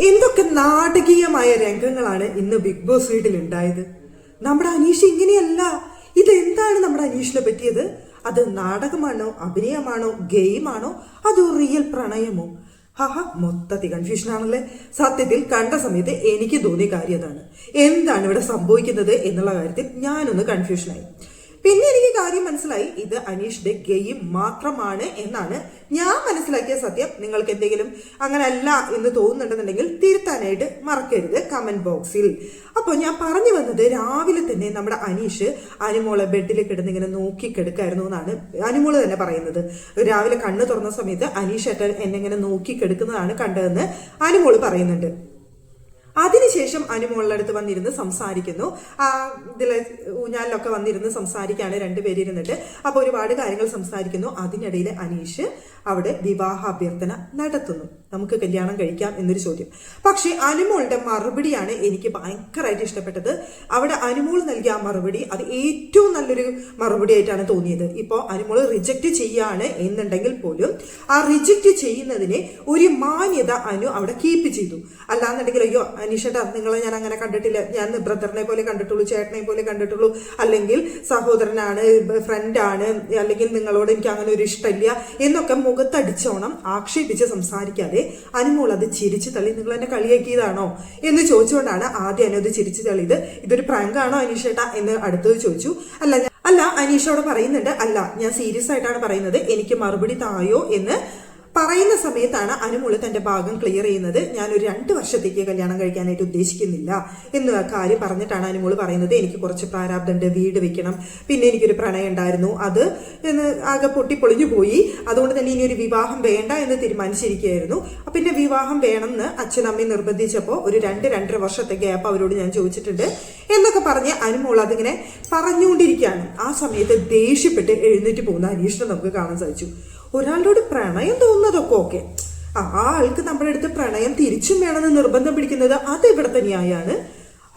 എന്തൊക്കെ നാടകീയമായ രംഗങ്ങളാണ് ഇന്ന് ബിഗ് ബോസ് വീട്ടിൽ ഉണ്ടായത്. നമ്മുടെ അനീഷ് ഇങ്ങനെയല്ല. ഇതെന്താണ് നമ്മുടെ അനീഷിനെ പറ്റിയത്? അത് നാടകമാണോ, അഭിനയമാണോ, ഗെയിമാണോ, അതോ റിയൽ പ്രണയമോ? മൊത്തത്തിൽ കൺഫ്യൂഷൻ ആണല്ലേ. സത്യത്തിൽ കണ്ട സമയത്ത് എനിക്ക് തോന്നിയ കാര്യം അതാണ്. എന്താണ് ഇവിടെ സംഭവിക്കുന്നത് എന്നുള്ള കാര്യത്തിൽ ഞാനൊന്ന് കൺഫ്യൂഷനായി. പിന്നെ എനിക്ക് കാര്യം മനസ്സിലായി, ഇത് അനീഷിന്റെ ഗെയിം മാത്രമാണ് എന്നാണ് ഞാൻ മനസ്സിലാക്കിയ സത്യം. നിങ്ങൾക്ക് എന്തെങ്കിലും അങ്ങനെ അല്ല എന്ന് തോന്നുന്നുണ്ടെന്നുണ്ടെങ്കിൽ തിരുത്താനായിട്ട് മറക്കരുത് കമന്റ് ബോക്സിൽ. അപ്പോൾ ഞാൻ പറഞ്ഞു വന്നത്, രാവിലെ തന്നെ നമ്മുടെ അനീഷ് അനുമോളെ ബെഡിൽ കിടന്നിങ്ങനെ നോക്കിക്കെടുക്കായിരുന്നു എന്നാണ് അനുമോള് തന്നെ പറയുന്നത്. രാവിലെ കണ്ണ് തുറന്ന സമയത്ത് അനീഷ് എന്നെ ഇങ്ങനെ നോക്കിക്കെടുക്കുന്നതാണ് കണ്ടതെന്ന് അനുമോള് പറയുന്നുണ്ട്. അതിനുശേഷം അനുമോളുടെ അടുത്ത് വന്നിരുന്ന് സംസാരിക്കുന്നു. ഇതിലെ ഊഞ്ഞാലിലൊക്കെ വന്നിരുന്ന് സംസാരിക്കുകയാണ് രണ്ടുപേരും ഇരുന്നിട്ട്. അപ്പോൾ ഒരുപാട് കാര്യങ്ങൾ സംസാരിക്കുന്നു. അതിനിടയിൽ അനീഷ് അവിടെ വിവാഹ അഭ്യർത്ഥന നടത്തുന്നു. നമുക്ക് കല്യാണം കഴിക്കാം എന്നൊരു ചോദ്യം. പക്ഷെ അനുമോളുടെ മറുപടിയാണ് എനിക്ക് ഭയങ്കരമായിട്ട് ഇഷ്ടപ്പെട്ടത്. അവിടെ അനുമോൾ നൽകിയ ആ മറുപടി അത് ഏറ്റവും നല്ലൊരു മറുപടി ആയിട്ടാണ് തോന്നിയത്. ഇപ്പോൾ അനുമോള് റിജക്റ്റ് ചെയ്യാണ് എന്നുണ്ടെങ്കിൽ പോലും ആ റിജക്റ്റ് ചെയ്യുന്നതിന് ഒരു മാന്യത അനു അവിടെ കീപ്പ് ചെയ്തു. അല്ലാന്നുണ്ടെങ്കിൽ അയ്യോ അനീഷേട്ടാ, നിങ്ങളെ ഞാൻ അങ്ങനെ കണ്ടിട്ടില്ല, ഞാൻ ബ്രദറിനെ പോലെ കണ്ടിട്ടുള്ളൂ, ചേട്ടനെ പോലെ കണ്ടിട്ടുള്ളൂ, അല്ലെങ്കിൽ സഹോദരനാണ്, ഫ്രണ്ടാണ്, അല്ലെങ്കിൽ നിങ്ങളോട് എനിക്ക് അങ്ങനെ ഒരു ഇഷ്ടമില്ല എന്നൊക്കെ മുഖത്തടിച്ചോണം ആക്ഷേപിച്ച് സംസാരിക്കാതെ അനുമോൾ അത് ചിരിച്ചു തള്ളി. നിങ്ങൾ എന്നെ കളിയാക്കിയതാണോ എന്ന് ചോദിച്ചുകൊണ്ടാണ് ആദ്യം അനു അത് ചിരിച്ചു തള്ളിയത്. ഇതൊരു പ്രാങ്കാണോ അനീഷേട്ടാ എന്ന് അടുത്തത് ചോദിച്ചു. അല്ല അനീഷോട് പറയുന്നുണ്ട്, അല്ല ഞാൻ സീരിയസ് ആയിട്ടാണ് പറയുന്നത്, എനിക്ക് മറുപടി തായോ എന്ന് പറയുന്ന സമയത്താണ് അനുമോള് തന്റെ ഭാഗം ക്ലിയർ ചെയ്യുന്നത്. ഞാനൊരു 2 വർഷത്തേക്ക് കല്യാണം കഴിക്കാനായിട്ട് ഉദ്ദേശിക്കുന്നില്ല എന്ന കാര്യം പറഞ്ഞിട്ടാണ് അനുമോള് പറയുന്നത്. എനിക്ക് കുറച്ച് പ്രാരാബ്ദമുണ്ട്, വീട് വെക്കണം, പിന്നെ എനിക്കൊരു പ്രണയം ഉണ്ടായിരുന്നു, അത് ആകെ പൊട്ടിപ്പൊളിഞ്ഞു പോയി, അതുകൊണ്ട് തന്നെ ഇനി ഒരു വിവാഹം വേണ്ട എന്ന് തീരുമാനിച്ചിരിക്കുകയായിരുന്നു. പിന്നെ വിവാഹം വേണമെന്ന് അച്ഛനമ്മയും നിർബന്ധിച്ചപ്പോൾ ഒരു 2-2.5 വർഷത്തെ ഗ്യാപ്പ് അവരോട് ഞാൻ ചോദിച്ചിട്ടുണ്ട് എന്നൊക്കെ പറഞ്ഞ് അനുമോൾ അതിങ്ങനെ പറഞ്ഞുകൊണ്ടിരിക്കുകയാണ്. ആ സമയത്ത് ദേഷ്യപ്പെട്ട് എഴുന്നേറ്റ് പോകുന്ന അനീഷിനെ നമുക്ക് കാണാൻ സാധിച്ചു. ഒരാളോട് പ്രണയം തോന്നുന്നതൊക്കെ ഓക്കെ, ആ ആൾക്ക് നമ്മുടെ അടുത്ത് പ്രണയം തിരിച്ചും വേണമെന്ന് നിർബന്ധം പിടിക്കുന്നത് അത് ഇവിടുത്തെ ന്യായാണ്.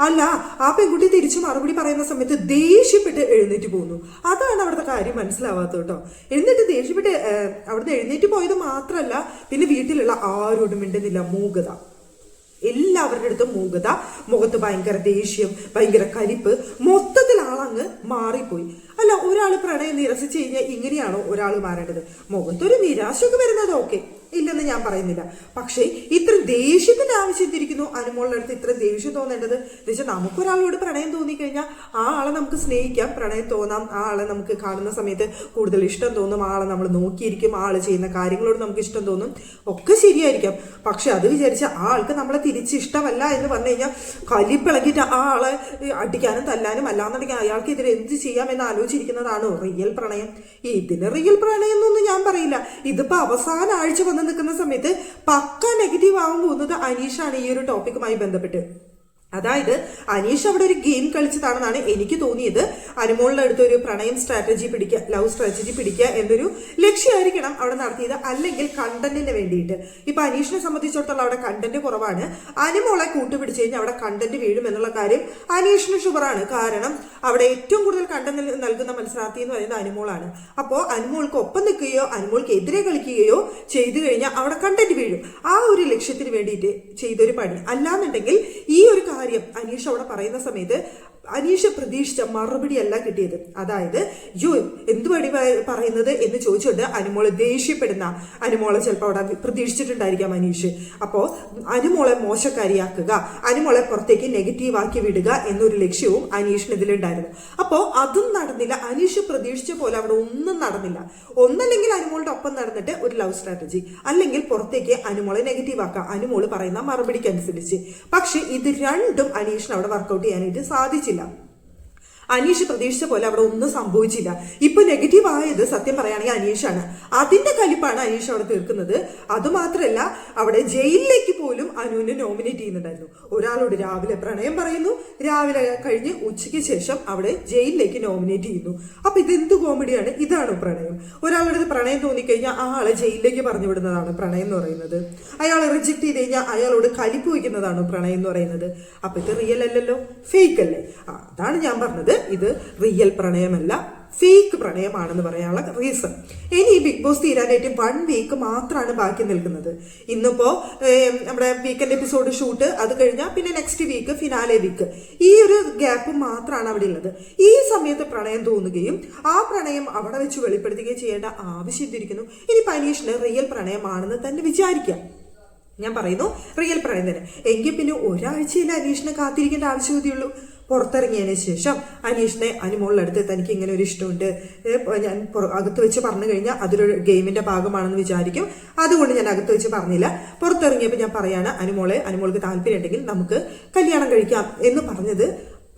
അല്ല, ആ പെൺകുട്ടി തിരിച്ചു മറുപടി പറയുന്ന സമയത്ത് ദേഷ്യപ്പെട്ട് എഴുന്നേറ്റ് പോകുന്നു. അതാണ് അവിടുത്തെ കാര്യം മനസ്സിലാവാത്തത് കേട്ടോ. എന്നിട്ട് ദേഷ്യപ്പെട്ട് അവിടുന്ന് എഴുന്നേറ്റ് പോയത് മാത്രമല്ല, പിന്നെ വീട്ടിലുള്ള ആരോടും മിണ്ടുന്നില്ല, മൂകത, എല്ലാവരുടെ അടുത്തും മൂകത, മുഖത്ത് ഭയങ്കര ദേഷ്യം, ഭയങ്കര കലിപ്പ്, മൊത്തത്തിൽ ആളങ്ങ് മാറിപ്പോയി. അല്ല, ഒരാൾ പ്രണയം നിരസിച്ചു കഴിഞ്ഞാൽ ഇങ്ങനെയാണോ ഒരാൾ മാറേണ്ടത്? മുഖത്തൊരു നിരാശയൊക്കെ വരുന്നത് ഓക്കെ, ഇല്ലെന്ന് ഞാൻ പറയുന്നില്ല. പക്ഷേ ഇത്ര ദേഷ്യത്തിന്റെ ആവശ്യത്തിരിക്കുന്നു അനുമോളുടെ അടുത്ത് ഇത്ര ദേഷ്യം തോന്നേണ്ടത്? എന്നുവെച്ചാൽ നമുക്കൊരാളോട് പ്രണയം തോന്നിക്കഴിഞ്ഞാൽ ആ ആളെ നമുക്ക് സ്നേഹിക്കാം, പ്രണയം തോന്നാം, ആ ആളെ നമുക്ക് കാണുന്ന സമയത്ത് കൂടുതൽ ഇഷ്ടം തോന്നും, ആ ആളെ നമ്മൾ നോക്കിയിരിക്കും, ആ ആള് ചെയ്യുന്ന കാര്യങ്ങളോട് നമുക്ക് ഇഷ്ടം തോന്നും, ഒക്കെ ശരിയായിരിക്കാം. പക്ഷെ അത് വിചാരിച്ച ആ ആൾക്ക് നമ്മളെ തിരിച്ച് ഇഷ്ടമല്ല എന്ന് പറഞ്ഞു കഴിഞ്ഞാൽ കലിപ്പിളകിയിട്ട് ആ ആളെ അടിക്കാനും തല്ലാനും അല്ലാന്നുണ്ടെങ്കിൽ അയാൾക്ക് ഇതിൽ എന്ത് ചെയ്യാമെന്ന് ആലോചിച്ചിരിക്കുന്നതാണോ റിയൽ പ്രണയം? ഇതിന് റിയൽ പ്രണയം എന്നൊന്നും ഞാൻ പറയില്ല. ഇതിപ്പോ അവസാന ആഴ്ച വന്ന് നിൽക്കുന്ന സമയത്ത് പക്ക നെഗറ്റീവ് ആവാൻ പോകുന്നത് അനീഷാണ് ഈ ഒരു ടോപ്പിക്കുമായി ബന്ധപ്പെട്ട്. അതായത് അനീഷ് അവിടെ ഒരു ഗെയിം കളിച്ചതാണെന്നാണ് എനിക്ക് തോന്നിയത്. അനുമോളുടെ അടുത്ത് ഒരു പ്രണയം സ്ട്രാറ്റജി പിടിക്കുക, ലവ് സ്ട്രാറ്റജി പിടിക്കുക എന്നൊരു ലക്ഷ്യമായിരിക്കണം അവിടെ നടത്തിയത്, അല്ലെങ്കിൽ കണ്ടന്റിന് വേണ്ടിയിട്ട്. ഇപ്പൊ അനീഷിനെ സംബന്ധിച്ചിടത്തോളം അവിടെ കണ്ടന്റ് കുറവാണ്. അനുമോളെ കൂട്ടുപിടിച്ച് കഴിഞ്ഞാൽ അവിടെ കണ്ടന്റ് വീഴും എന്നുള്ള കാര്യം അനീഷിന് ഷുവറാണ്. കാരണം അവിടെ ഏറ്റവും കൂടുതൽ കണ്ടന്റ് നൽകുന്ന മത്സരാർത്ഥി എന്ന് പറയുന്നത് അനുമോളാണ്. അപ്പോൾ അനുമോൾക്ക് ഒപ്പം നിൽക്കുകയോ അനുമോൾക്ക് എതിരെ കളിക്കുകയോ ചെയ്തു കഴിഞ്ഞാൽ അവിടെ കണ്ടന്റ് വീഴും. ആ ഒരു ലക്ഷ്യത്തിന് വേണ്ടിയിട്ട് ചെയ്തൊരു പണി. അല്ലാന്നുണ്ടെങ്കിൽ ഈ ഒരു അനീഷ് അവിടെ പറയുന്ന സമയത്ത് അനീഷ് പ്രതീക്ഷിച്ച മറുപടി അല്ല കിട്ടിയത്. അതായത് എന്തു പടി പറയുന്നത് എന്ന് ചോദിച്ചുകൊണ്ട് അനുമോളെ ദേഷ്യപ്പെടുന്ന അനുമോളെ ചിലപ്പോൾ അവിടെ പ്രതീക്ഷിച്ചിട്ടുണ്ടായിരിക്കാം അനീഷ്. അപ്പോൾ അനുമോളെ മോശക്കാരിയാക്കുക, അനുമോളെ പുറത്തേക്ക് നെഗറ്റീവ് ആക്കി വിടുക എന്നൊരു ലക്ഷ്യവും അനീഷിന് ഇതിലുണ്ടായിരുന്നു. അപ്പോൾ അതും നടന്നില്ല. അനീഷ് പ്രതീക്ഷിച്ച പോലെ അവിടെ ഒന്നും നടന്നില്ല. ഒന്നല്ലെങ്കിൽ അനുമോളുടെ ഒപ്പം നടന്നിട്ട് ഒരു ലവ് സ്ട്രാറ്റജി, അല്ലെങ്കിൽ പുറത്തേക്ക് അനുമോളെ നെഗറ്റീവ് ആക്കുക അനുമോള് പറയുന്ന മറുപടിക്ക് അനുസരിച്ച്. പക്ഷെ ഇത് രണ്ടും അനീഷിന് അവിടെ വർക്കൗട്ട് ചെയ്യാനായിട്ട് സാധിച്ചില്ല. അനീഷ് പ്രതീക്ഷിച്ച പോലെ അവിടെ ഒന്നും സംഭവിച്ചില്ല. ഇപ്പൊ നെഗറ്റീവ് ആയത് സത്യം പറയുകയാണെങ്കിൽ അനീഷാണ്. അതിന്റെ കലിപ്പാണ് അനീഷ് അവിടെ തീർക്കുന്നത്. അതുമാത്രമല്ല, അവിടെ ജയിലിലേക്ക് പോലും അനുവിനെ നോമിനേറ്റ് ചെയ്യുന്നുണ്ടായിരുന്നു. ഒരാളോട് രാവിലെ പ്രണയം പറയുന്നു, രാവിലെ കഴിഞ്ഞ് ഉച്ചയ്ക്ക് ശേഷം അവിടെ ജയിലിലേക്ക് നോമിനേറ്റ് ചെയ്യുന്നു. അപ്പൊ ഇതെന്ത് കോമഡിയാണ്? ഇതാണോ പ്രണയം? ഒരാളുടെ പ്രണയം തോന്നിക്കഴിഞ്ഞാൽ ആ ആളെ ജയിലിലേക്ക് പറഞ്ഞു വിടുന്നതാണ് പ്രണയം എന്ന് പറയുന്നത്. അയാൾ റിജക്ട് ചെയ്ത് കഴിഞ്ഞാൽ അയാളോട് കലിപ്പ് വയ്ക്കുന്നതാണോ പ്രണയം എന്ന് പറയുന്നത്? അപ്പൊ ഇത് റിയൽ അല്ലല്ലോ, ഫേക്ക് അല്ലേ? അതാണ് ഞാൻ പറഞ്ഞത്, ഇത് റിയൽ പ്രണയമല്ല, ഫേക്ക് പ്രണയമാണെന്ന് പറയാനുള്ള റീസൺ. ഇനി ഈ ബിഗ് ബോസ് തീരാനായിട്ട് 1 വീക്ക് മാത്രമാണ് ബാക്കി നിൽക്കുന്നത്. ഇന്നിപ്പോ നമ്മുടെ വീക്കെൻഡ് എപ്പിസോഡ് ഷൂട്ട്, അത് കഴിഞ്ഞാൽ പിന്നെ നെക്സ്റ്റ് വീക്ക് ഫിനാലെ വീക്ക്, ഈ ഒരു ഗ്യാപ്പ് മാത്രമാണ് അവിടെ ഉള്ളത്. ഈ സമയത്ത് പ്രണയം തോന്നുകയും ആ പ്രണയം അവിടെ വെച്ച് വെളിപ്പെടുത്തുകയും ചെയ്യേണ്ട ആവശ്യം ഇരിക്കുന്നു. ഇനി അനീഷിന് റിയൽ പ്രണയമാണെന്ന് തന്നെ വിചാരിക്കാം. ഞാൻ പറയുന്നു റിയൽ പ്രണയം തന്നെ എങ്കിൽ പിന്നെ ഒരാഴ്ചയിൽ അനീഷിനെ കാത്തിരിക്കേണ്ട ആവശ്യമതയുള്ളൂ. പുറത്തിറങ്ങിയതിന് ശേഷം അനീഷിനെ അനുമോളിനടുത്ത് തനിക്ക് ഇങ്ങനെ ഒരു ഇഷ്ടമുണ്ട്, ഞാൻ അകത്ത് വെച്ച് പറഞ്ഞു കഴിഞ്ഞാൽ അതൊരു ഗെയിമിന്റെ ഭാഗമാണെന്ന് വിചാരിക്കും. അതുകൊണ്ട് ഞാൻ അകത്ത് വെച്ച് പറഞ്ഞില്ല. പുറത്തിറങ്ങിയപ്പോൾ ഞാൻ പറയാണ് അനുമോൾക്ക് താല്പര്യം ഉണ്ടെങ്കിൽ നമുക്ക് കല്യാണം കഴിക്കാം എന്ന് പറഞ്ഞത്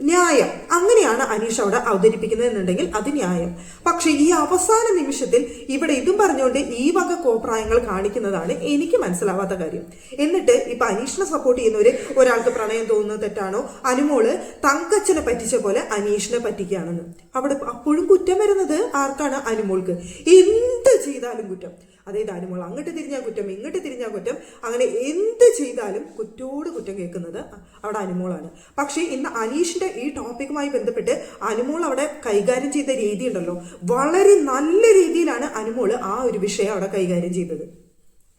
ന്യായം. അങ്ങനെയാണ് അനീഷ് അവിടെ അവതരിപ്പിക്കുന്നതെന്നുണ്ടെങ്കിൽ അത് ന്യായം. പക്ഷെ ഈ അവസാന നിമിഷത്തിൽ ഇവിടെ ഇതും പറഞ്ഞുകൊണ്ട് ഈ വക കോപ്രായങ്ങൾ കാണിക്കുന്നതാണ് എനിക്ക് മനസ്സിലാവാത്ത കാര്യം. എന്നിട്ട് ഇപ്പൊ അനീഷിനെ സപ്പോർട്ട് ചെയ്യുന്നവര് ഒരാൾക്ക് പ്രണയം തോന്നുന്നത് തെറ്റാണോ, അനുമോള് തങ്കച്ചനെ പറ്റിച്ച പോലെ അനീഷിനെ പറ്റിക്കുകയാണെന്ന്. അവിടെ അപ്പോഴും കുറ്റം വരുന്നത് ആർക്കാണ്? അനുമോൾക്ക്. എന്ത് ചെയ്താലും കുറ്റം. അതായത് അനുമോൾ അങ്ങോട്ട് തിരിഞ്ഞാൽ കുറ്റം, ഇങ്ങോട്ട് തിരിഞ്ഞാൽ കുറ്റം, അങ്ങനെ എന്ത് ചെയ്താലും കുറ്റോട് കുറ്റം കേൾക്കുന്നത് അവിടെ അനുമോളാണ്. പക്ഷേ ഇന്ന് അനീഷിന്റെ ഈ ടോപ്പിക്കുമായി ബന്ധപ്പെട്ട് അനുമോൾ അവിടെ കൈകാര്യം ചെയ്ത രീതി ഉണ്ടല്ലോ, വളരെ നല്ല രീതിയിലാണ് അനുമോൾ ആ ഒരു വിഷയം അവിടെ കൈകാര്യം ചെയ്തത്.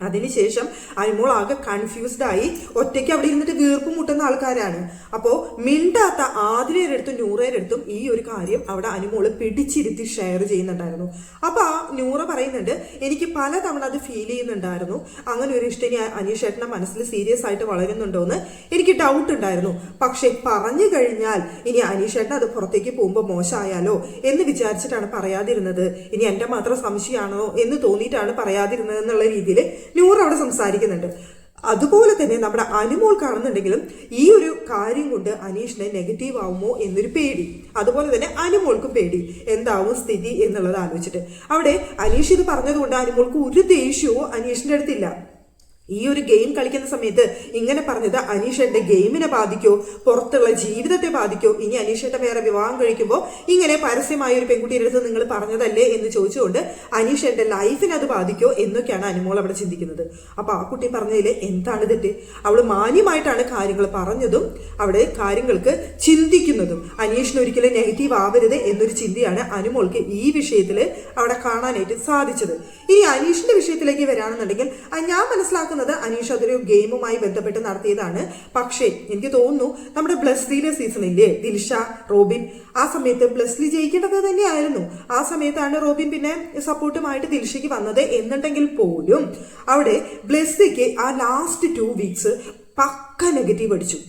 അതിനുശേഷം അനുമോൾ ആകെ കൺഫ്യൂസ്ഡ് ആയി ഒറ്റയ്ക്ക് അവിടെ ഇരുന്നിട്ട് വീർപ്പ് മുട്ടുന്ന ആൾക്കാരാണ്. അപ്പോ മിണ്ടാത്ത ആതിരയുടെ അടുത്തും നൂറയുടെ അടുത്തും ഈ ഒരു കാര്യം അവിടെ അനുമോള് പിടിച്ചിരുത്തി ഷെയർ ചെയ്യുന്നുണ്ടായിരുന്നു. അപ്പൊ ആ നൂറ പറയുന്നുണ്ട്, എനിക്ക് പലതവണ അത് ഫീൽ ചെയ്യുന്നുണ്ടായിരുന്നു, അങ്ങനെ ഒരു ഇഷ്ടം ഇനി അനീഷ് ചേട്ടന്റെ മനസ്സിൽ സീരിയസ് ആയിട്ട് വളരുന്നുണ്ടോന്ന് എനിക്ക് ഡൗട്ട് ഉണ്ടായിരുന്നു. പക്ഷെ പറഞ്ഞു കഴിഞ്ഞാൽ ഇനി അനീഷ് ചേട്ടൻ അത് പുറത്തേക്ക് പോകുമ്പോൾ മോശമായാലോ എന്ന് വിചാരിച്ചിട്ടാണ് പറയാതിരുന്നത്, ഇനി എന്റെ മാത്രം സംശയമാണോ എന്ന് തോന്നിയിട്ടാണ് പറയാതിരുന്നത് എന്നുള്ള രീതിയിൽ നൂറ് അവിടെ സംസാരിക്കുന്നുണ്ട്. അതുപോലെ തന്നെ നമ്മുടെ അനുമോൾ കാണുന്നുണ്ടെങ്കിലും ഈ ഒരു കാര്യം കൊണ്ട് അനീഷിനെ നെഗറ്റീവ് ആവുമോ എന്നൊരു പേടി, അതുപോലെ തന്നെ അനുമോൾക്കും പേടി എന്താവും സ്ഥിതി എന്നുള്ളത് ആലോചിച്ചിട്ട്. അവിടെ അനീഷ് ഇത് പറഞ്ഞതുകൊണ്ട് അനുമോൾക്ക് ഒരു ദേഷ്യവും അനീഷിന്റെ അടുത്തില്ല. ഈ ഒരു ഗെയിം കളിക്കുന്ന സമയത്ത് ഇങ്ങനെ പറഞ്ഞത് അനീഷന്റെ ഗെയിമിനെ ബാധിക്കോ, പുറത്തുള്ള ജീവിതത്തെ ബാധിക്കോ, ഇനി അനീഷന്റെ വേറെ വിവാഹം കഴിക്കുമ്പോൾ ഇങ്ങനെ പരസ്യമായ ഒരു പെൺകുട്ടിയുടെ അടുത്ത് നിങ്ങൾ പറഞ്ഞതല്ലേ എന്ന് ചോദിച്ചുകൊണ്ട് അനീഷന്റെ ലൈഫിനെ അത് ബാധിക്കോ എന്നൊക്കെയാണ് അനുമോൾ അവിടെ ചിന്തിക്കുന്നത്. അപ്പൊ ആ കുട്ടി പറഞ്ഞതിൽ എന്താണ് തെറ്റ്? അവള് മാന്യമായിട്ടാണ് കാര്യങ്ങൾ പറഞ്ഞതും അവിടെ കാര്യങ്ങൾക്ക് ചിന്തിക്കുന്നതും. അനീഷിന് ഒരിക്കലും നെഗറ്റീവ് ആവരുത് എന്നൊരു ചിന്തയാണ് അനുമോൾക്ക് ഈ വിഷയത്തിൽ അവിടെ കാണാനായിട്ട് സാധിച്ചത്. ഇനി അനീഷിന്റെ വിഷയത്തിലേക്ക് വരാണെന്നുണ്ടെങ്കിൽ ഞാൻ മനസ്സിലാക്കുന്നത് അനീഷ് അതൊരു ഗെയിമുമായി ബന്ധപ്പെട്ട് നടത്തിയതാണ്. പക്ഷേ എനിക്ക് തോന്നുന്നു നമ്മുടെ ബ്ലസ്ലിയിലെ സീസണില്ലേ ദിൽഷ, റോബിൻ, ആ സമയത്ത് ബ്ലസ്ലി ജയിക്കേണ്ടത് തന്നെയായിരുന്നു. ആ സമയത്താണ് റോബിൻ പിന്നെ സപ്പോർട്ടുമായിട്ട് ദിൽഷയ്ക്ക് വന്നത് എന്നുണ്ടെങ്കിൽ പോലും അവിടെ ബ്ലസ്ലിക്ക് ആ ലാസ്റ്റ് 2 വീക്സ് പക്ക നെഗറ്റീവ് അടിച്ചു.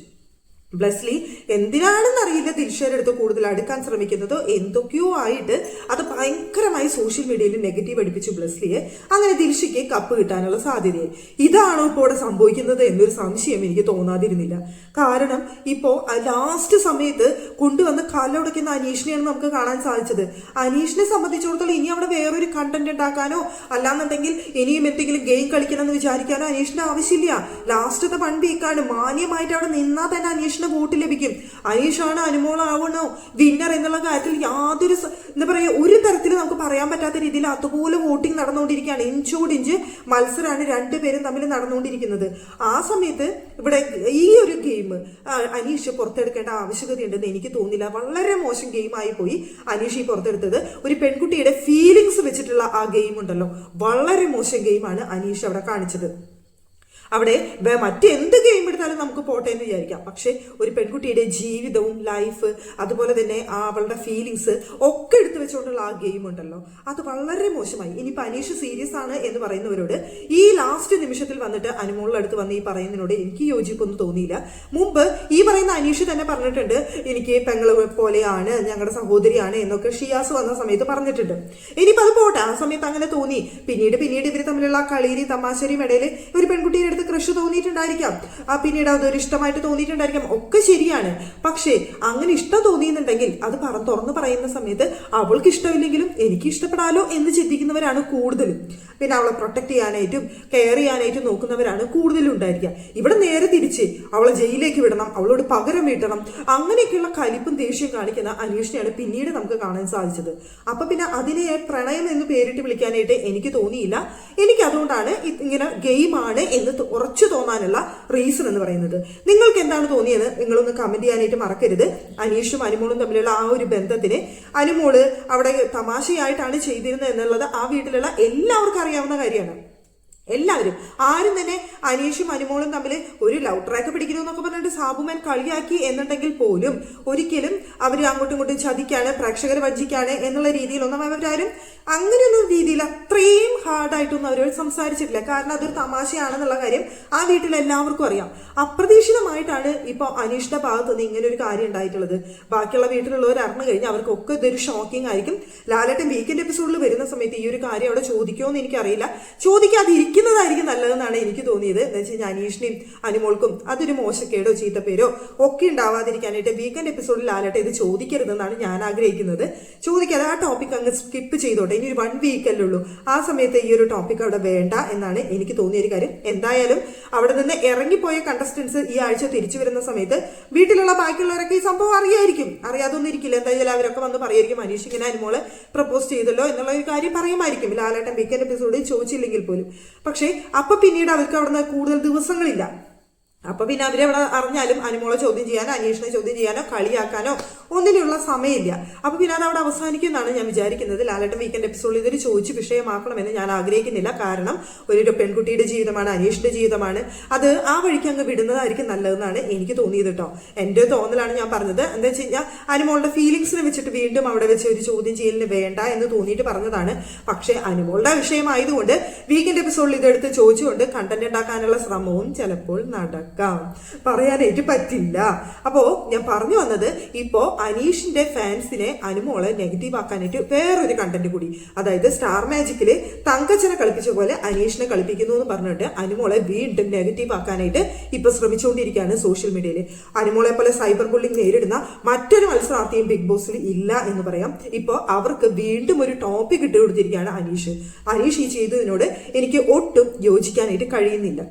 ബ്ലസ്ലി എന്തിനാണെന്നറിയില്ല ദിൽഷയുടെ അടുത്ത് കൂടുതൽ അടുക്കാൻ ശ്രമിക്കുന്നത് എന്തൊക്കെയോ ആയിട്ട് അത് ഭയങ്കരമായി സോഷ്യൽ മീഡിയയിൽ നെഗറ്റീവ് അടിപ്പിച്ചു ബ്ലസ്ലിയെ. അങ്ങനെ ദിൽഷയ്ക്ക് കപ്പ് കിട്ടാനുള്ള സാധ്യതയായി. ഇതാണോ ഇപ്പോൾ ഇവിടെ സംഭവിക്കുന്നത് എന്നൊരു സംശയം എനിക്ക് തോന്നാതിരുന്നില്ല. കാരണം ഇപ്പോ ലാസ്റ്റ് സമയത്ത് കൊണ്ടുവന്ന് കാലുടയ്ക്കുന്ന അനീഷിനെയാണ് നമുക്ക് കാണാൻ സാധിച്ചത്. അനീഷിനെ സംബന്ധിച്ചിടത്തോളം ഇനി അവിടെ വേറൊരു കണ്ടന്റ് ഉണ്ടാക്കാനോ അല്ലാന്നുണ്ടെങ്കിൽ ഇനിയും എന്തെങ്കിലും ഗെയിം കളിക്കണം എന്ന് വിചാരിക്കാനോ അനീഷിന്റെ ആവശ്യമില്ല. ലാസ്റ്റത്തെ 1 വീക്കാണ്. മാന്യമായിട്ട് അവിടെ നിന്നാൽ തന്നെ അനീഷിന് വോട്ട് ലഭിക്കും. അനീഷാണ് അനുമോളാവണോ വിന്നർ എന്നുള്ള കാര്യത്തിൽ യാതൊരു എന്താ പറയുക ഒരു തരത്തിൽ നമുക്ക് പറയാൻ പറ്റാത്ത രീതിയിൽ അതുപോലെ വോട്ടിംഗ് നടന്നുകൊണ്ടിരിക്കുകയാണ്. ഇഞ്ചോടിഞ്ച് മത്സരമാണ് രണ്ടുപേരും തമ്മിൽ നടന്നുകൊണ്ടിരിക്കുന്നത്. ആ സമയത്ത് ഇവിടെ ഈ ഒരു ഗെയിം അനീഷ് പുറത്തെടുക്കേണ്ട ആവശ്യകതയുണ്ടെന്ന് എനിക്ക് തോന്നില്ല. വളരെ മോശം ഗെയിമായി പോയി അനീഷ് ഈ പുറത്തെടുത്തത്. ഒരു പെൺകുട്ടിയുടെ ഫീലിങ്സ് വെച്ചിട്ടുള്ള ആ ഗെയിം ഉണ്ടല്ലോ, വളരെ മോശം ഗെയിമാണ് അനീഷ് അവിടെ കാണിച്ചത്. അവിടെ മറ്റെന്ത് ഗെയിം എടുത്താലും നമുക്ക് പോട്ടെ എന്ന് വിചാരിക്കാം. പക്ഷെ ഒരു പെൺകുട്ടിയുടെ ജീവിതവും ലൈഫ് അതുപോലെ തന്നെ അവളുടെ ഫീലിങ്സ് ഒക്കെ എടുത്തു വെച്ചുകൊണ്ടുള്ള ആ ഗെയിം ഉണ്ടല്ലോ, അത് വളരെ മോശമായി. ഇനിയിപ്പോൾ അനീഷ് സീരിയസ് ആണ് എന്ന് പറയുന്നവരോട് ഈ ലാസ്റ്റ് നിമിഷത്തിൽ വന്നിട്ട് അനുമോളുടെ അടുത്ത് വന്ന് ഈ പറയുന്നതിനോട് എനിക്ക് യോജിപ്പൊന്നും തോന്നിയില്ല. മുമ്പ് ഈ പറയുന്ന അനീഷ് തന്നെ പറഞ്ഞിട്ടുണ്ട് എനിക്ക് പെങ്ങളെ പോലെയാണ്, ഞങ്ങളുടെ സഹോദരിയാണ് എന്നൊക്കെ ഷിയാസ് വന്ന സമയത്ത് പറഞ്ഞിട്ടുണ്ട്. ഇനിയിപ്പോൾ അത് പോട്ടെ, ആ സമയത്ത് അങ്ങനെ തോന്നി. പിന്നീട് ഇവർ തമ്മിലുള്ള കളിരി തമാശരിയും ഇടയിൽ ഒരു പെൺകുട്ടിയുടെ ക്രഷ് തോന്നിയിട്ടുണ്ടായിരിക്കാം, പിന്നീട് അതൊരു ഇഷ്ടമായിട്ട് തോന്നിയിട്ടുണ്ടായിരിക്കാം, ഒക്കെ ശരിയാണ്. പക്ഷേ അങ്ങനെ ഇഷ്ടം തോന്നിയെന്നുണ്ടെങ്കിൽ അത് തുറന്നു പറയുന്ന സമയത്ത് അവൾക്ക് ഇഷ്ടമില്ലെങ്കിലും എനിക്ക് ഇഷ്ടപ്പെടാലോ എന്ന് ചിന്തിക്കുന്നവരാണ് കൂടുതലും. പിന്നെ അവളെ പ്രൊട്ടക്ട് ചെയ്യാനായിട്ടും കെയർ ചെയ്യാനായിട്ടും നോക്കുന്നവരാണ് കൂടുതലും ഉണ്ടായിരിക്കുക. ഇവിടെ നേരെ തിരിച്ച് അവളെ ജയിലിലേക്ക് വിടണം, അവളോട് പകരം വീട്ടണം, അങ്ങനെയൊക്കെയുള്ള കലിപ്പും ദേഷ്യം കാണിക്കുന്ന അനീഷിനെയാണ് പിന്നീട് നമുക്ക് കാണാൻ സാധിച്ചത്. അപ്പൊ പിന്നെ അതിനെ പ്രണയം എന്ന് പേരിട്ട് വിളിക്കാനായിട്ട് എനിക്ക് തോന്നിയില്ല. എനിക്ക് അതുകൊണ്ടാണ് ഇങ്ങനെ ഗെയിമാണ് എന്ന് ഉറച്ചു തോന്നാനുള്ള റീസൺ എന്ന് പറയുന്നത്. നിങ്ങൾക്ക് എന്താണ് തോന്നിയത് നിങ്ങളൊന്ന് കമന്റ് ചെയ്യാനായിട്ട് മറക്കരുത്. അനീഷും അനുമോളും തമ്മിലുള്ള ആ ഒരു ബന്ധത്തിന് അനുമോള് അവിടെ തമാശയായിട്ടാണ് ചെയ്തിരുന്നത് എന്നുള്ളത് ആ വീട്ടിലുള്ള എല്ലാവർക്കും അറിയാവുന്ന കാര്യമാണ്. എല്ലാവരും ആരും തന്നെ അനീഷും അനുമോളും തമ്മിൽ ഒരു ലവ് ട്രാക്ക് പിടിക്കുന്നു എന്നൊക്കെ പറഞ്ഞിട്ട് സാബുമാൻ കളിയാക്കി എന്നുണ്ടെങ്കിൽ പോലും ഒരിക്കലും അവർ അങ്ങോട്ടും ഇങ്ങോട്ടും ചതിക്കാണ്, പ്രേക്ഷകരെ വഞ്ചിക്കാണ് എന്നുള്ള രീതിയിലൊന്നും അവരാരും അങ്ങനെയൊന്നും രീതിയിൽ അത്രയും ഹാർഡായിട്ടൊന്നും അവർ സംസാരിച്ചിട്ടില്ല. കാരണം അതൊരു തമാശയാണെന്നുള്ള കാര്യം ആ വീട്ടിൽ എല്ലാവർക്കും അറിയാം. അപ്രതീക്ഷിതമായിട്ടാണ് ഇപ്പോൾ അനീഷിന്റെ ഭാഗത്ത് നിന്ന് ഇങ്ങനെ ഒരു കാര്യം ഉണ്ടായിട്ടുള്ളത്. ബാക്കിയുള്ള വീട്ടിലുള്ളവർ അറിഞ്ഞു കഴിഞ്ഞാൽ അവർക്കൊക്കെ ഇതൊരു ഷോക്കിംഗ് ആയിരിക്കും. ലാലേട്ടൻ വീക്കെൻഡ് എപ്പിസോഡിൽ വരുന്ന സമയത്ത് ഈ ഒരു കാര്യം അവിടെ ചോദിക്കുമോ എന്ന് എനിക്കറിയില്ല. ചോദിക്കാതിരിക്കുന്നതായിരിക്കും നല്ലതെന്നാണ് എനിക്ക് തോന്നിയത്. എന്ന് വെച്ച് കഴിഞ്ഞാൽ അനീഷിനെയും അനുമോൾക്കും അതൊരു മോശക്കേടോ ചീത്തപ്പേരോ ഒക്കെ ഉണ്ടാവാതിരിക്കാനായിട്ട് വീക്കെൻഡ് എപ്പിസോഡിൽ ലാലേട്ടൻ ഇത് ചോദിക്കരുതെന്നാണ് ഞാൻ ആഗ്രഹിക്കുന്നത്. ചോദിക്കാതെ ആ ടോപ്പിക് അങ്ങ് സ്കിപ്പ് ചെയ്തോട്ടെ. ഇനി ഒരു 1 വീക്കല്ലേ ഉള്ളൂ. ആ സമയത്ത് ഈ ഒരു ടോപ്പിക് അവിടെ വേണ്ട എന്നാണ് എനിക്ക് തോന്നിയ ഒരു കാര്യം. എന്തായാലും അവിടെ നിന്ന് ഇറങ്ങിപ്പോയ കണ്ടസ്റ്റൻസ് ഈ ആഴ്ച തിരിച്ചു വരുന്ന സമയത്ത് വീട്ടിലുള്ള ബാക്കിയുള്ളവരൊക്കെ ഈ സംഭവം അറിയായിരിക്കും. അറിയാതൊന്നും ഇരിക്കില്ല. എന്തായാലും അവരൊക്കെ വന്ന് പറയായിരിക്കും അനീഷ് ഇങ്ങനെ അനുമോള് പ്രപ്പോസ് ചെയ്തല്ലോ എന്നുള്ള ഒരു കാര്യം പറയുമായിരിക്കും. ലാലേട്ടൻ വീക്കെൻഡ് എപ്പിസോഡിൽ ചോദിച്ചില്ലെങ്കിൽ പോലും. പക്ഷേ അപ്പൊ പിന്നീട് അവർക്ക് അവിടെ നിന്ന് കൂടുതൽ ദിവസങ്ങളില്ല. അപ്പൊ പിന്നെ അവരവിടെ അറിഞ്ഞാലും അനുമോളെ ചോദ്യം ചെയ്യാനോ അനീഷിനെ ചോദ്യം ചെയ്യാനോ കളിയാക്കാനോ ഒന്നിനുള്ള സമയമില്ല. അപ്പൊ പിന്നെ അത് അവിടെ അവസാനിക്കുമെന്നാണ് ഞാൻ വിചാരിക്കുന്നത്. ലാലേട്ടൻ വീക്കെൻഡ് എപ്പിസോഡിൽ ഇതൊരു ചോദിച്ച് വിഷയമാക്കണമെന്ന് ഞാൻ ആഗ്രഹിക്കുന്നില്ല. കാരണം ഒരു പെൺകുട്ടിയുടെ ജീവിതമാണ്, അനീഷിന്റെ ജീവിതമാണ്. അത് ആ വഴിക്ക് അങ്ങ് വിടുന്നതായിരിക്കും നല്ലതെന്നാണ് എനിക്ക് തോന്നിയത് കേട്ടോ. എന്റെ തോന്നലാണ് ഞാൻ പറഞ്ഞത്. എന്താ വെച്ച് കഴിഞ്ഞാൽ അനുമോളുടെ ഫീലിങ്സിനെ വെച്ചിട്ട് വീണ്ടും അവിടെ വെച്ച് ഒരു ചോദ്യം ചെയ്യലിന് വേണ്ട എന്ന് തോന്നിയിട്ട് പറഞ്ഞതാണ്. പക്ഷെ അനുമോളുടെ വിഷയമായതുകൊണ്ട് വീക്കെൻഡ് എപ്പിസോഡിൽ ഇതെടുത്ത് ചോദിച്ചുകൊണ്ട് കണ്ടന്റ് ഉണ്ടാക്കാനുള്ള ശ്രമവും ചിലപ്പോൾ നടക്കാം. പറയാനായിട്ട് പറ്റില്ല. അപ്പോ ഞാൻ പറഞ്ഞു വന്നത്, ഇപ്പോ അനീഷിന്റെ ഫാൻസിനെ അനുമോളെ നെഗറ്റീവ് ആക്കാനായിട്ട് വേറൊരു കണ്ടന്റ് കൂടി, അതായത് സ്റ്റാർ മാജിക്കില് തങ്കച്ചനെ കളിപ്പിച്ച പോലെ അനീഷിനെ കളിപ്പിക്കുന്നു എന്ന് പറഞ്ഞിട്ട് അനുമോളെ വീണ്ടും നെഗറ്റീവ് ആക്കാനായിട്ട് ഇപ്പൊ ശ്രമിച്ചുകൊണ്ടിരിക്കുകയാണ് സോഷ്യൽ മീഡിയയിൽ. അനുമോളെ പോലെ സൈബർ ബുള്ളിംഗ് നേരിടുന്ന മറ്റൊരു മത്സരാർത്ഥിയും ബിഗ് ബോസിൽ ഇല്ല എന്ന് പറയാം. ഇപ്പോ അവർക്ക് വീണ്ടും ഒരു ടോപ്പിക് ഇട്ട് കൊടുത്തിരിക്കുകയാണ് അനീഷ്. അനീഷ് ഈ ചെയ്തതിനോട് എനിക്ക് ഒട്ടും യോജിക്കാനായിട്ട് കഴിയുന്നില്ല.